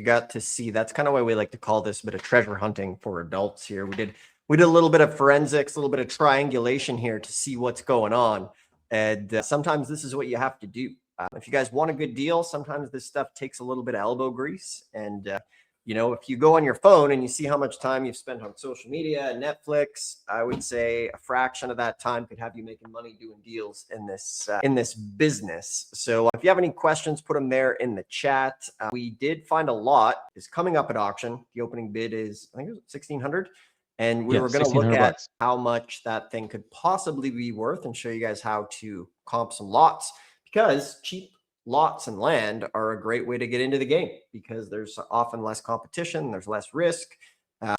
got to see. That's kind of why we like to call this a bit of treasure hunting for adults here. We did a little bit of forensics, a little bit of triangulation here to see what's going on. And sometimes this is what you have to do. If you guys want a good deal, sometimes this stuff takes a little bit of elbow grease. And, if you go on your phone and you see how much time you've spent on social media and Netflix, I would say a fraction of that time could have you making money doing deals in this business. So if you have any questions, put them there in the chat. We did find a lot is coming up at auction. The opening bid is, I think it was 1,600. And we were going to look at how much that thing could possibly be worth and show you guys how to comp some lots, because cheap lots and land are a great way to get into the game because there's often less competition, there's less risk.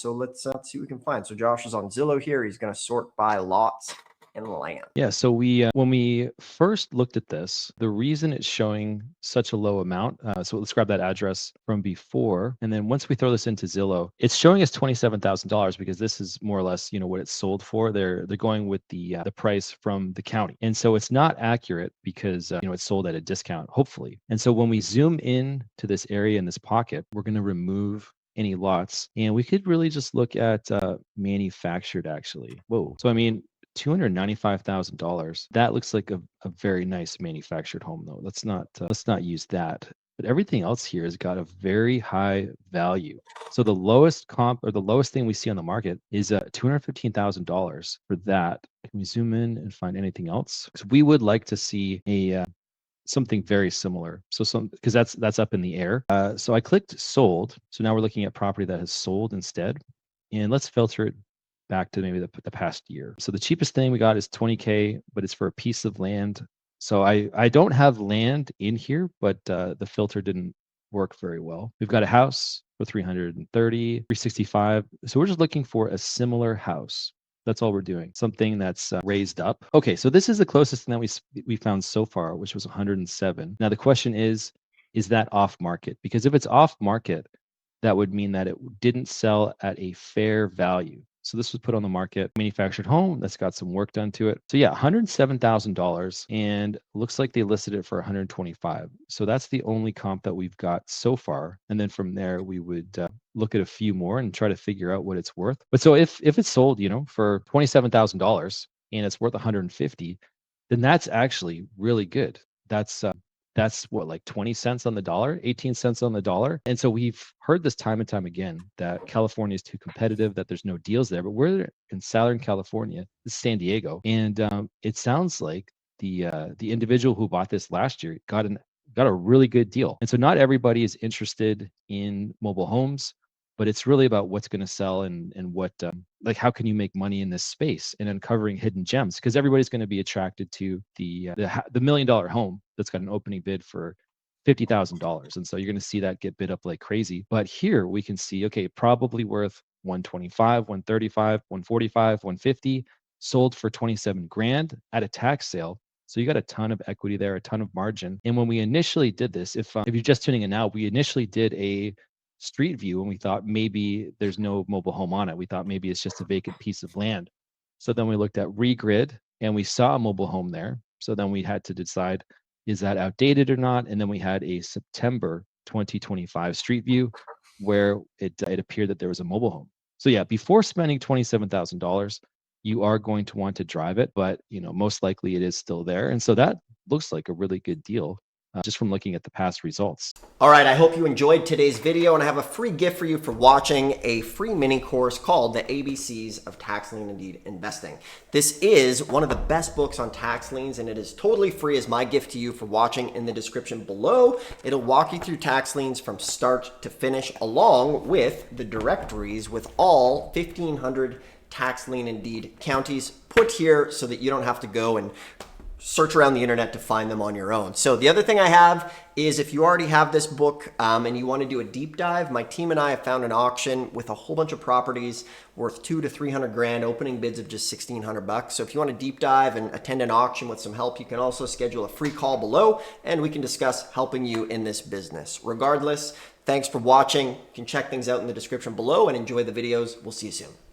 So let's see what we can find. So Josh is on Zillow here. He's going to sort by lots and land. Yeah, so when we first looked at this, the reason it's showing such a low amount, so let's grab that address from before, and then once we throw this into Zillow, it's showing us $27,000 because this is more or less, what it's sold for. They're going with the price from the county, and so it's not accurate because it's sold at a discount, hopefully. And so when we zoom in to this area in this pocket, we're going to remove any lots, and we could really just look at manufactured actually. Whoa, so $295,000. That looks like a very nice manufactured home, though. Let's not use that. But everything else here has got a very high value. So the lowest comp, or the lowest thing we see on the market, is $215,000 for that. Can we zoom in and find anything else? Because we would like to see something very similar. So because that's up in the air. So I clicked sold. So now we're looking at property that has sold instead, and let's filter it back to maybe the past year. So the cheapest thing we got is $20K, but it's for a piece of land. So I don't have land in here, but the filter didn't work very well. We've got a house for 330, 365. So we're just looking for a similar house. That's all we're doing. Something that's raised up. Okay, so this is the closest thing that we found so far, which was 107. Now the question is that off market? Because if it's off market, that would mean that it didn't sell at a fair value. So this was put on the market, manufactured home that's got some work done to it. So yeah, $107,000, and looks like they listed it for $125,000. So that's the only comp that we've got so far. And then from there, we would look at a few more and try to figure out what it's worth. But so if it's sold, for $27,000 and it's worth $150,000, then that's actually really good. That's what, like 20 cents on the dollar, 18 cents on the dollar. And so we've heard this time and time again that California is too competitive, that there's no deals there. But we're in Southern California, this is San Diego. And it sounds like the individual who bought this last year got a really good deal. And so not everybody is interested in mobile homes, but it's really about what's going to sell and what, how can you make money in this space and uncovering hidden gems, because everybody's going to be attracted to the $1 million home that's got an opening bid for $50,000. And so you're going to see that get bid up like crazy. But here we can see, okay, probably worth 125, 135, 145, 150, sold for 27 grand at a tax sale. So you got a ton of equity there, a ton of margin. And when we initially did this, if you're just tuning in now, we initially did a street view and we thought maybe there's no mobile home on it. We thought maybe it's just a vacant piece of land. So then we looked at regrid and we saw a mobile home there. So then we had to decide, is that outdated or not? And then we had a September 2025 street view where it appeared that there was a mobile home. So yeah, before spending $27,000, you are going to want to drive it, but most likely it is still there. And so that looks like a really good deal. Just from looking at the past results. All right, I hope you enjoyed today's video, and I have a free gift for you for watching a free mini course called The ABCs of Tax Lien and Deed Investing. This is one of the best books on tax liens, and it is totally free as my gift to you for watching. In the description below, it'll walk you through tax liens from start to finish, along with the directories with all 1,500 tax lien and deed counties put here so that you don't have to go and search around the internet to find them on your own. So the other thing I have is, if you already have this book and you want to do a deep dive, my team and I have found an auction with a whole bunch of properties worth 200 to 300 grand, opening bids of just $1,600. So if you want to deep dive and attend an auction with some help, you can also schedule a free call below and we can discuss helping you in this business. Regardless, thanks for watching. You can check things out in the description below and enjoy the videos. We'll see you soon.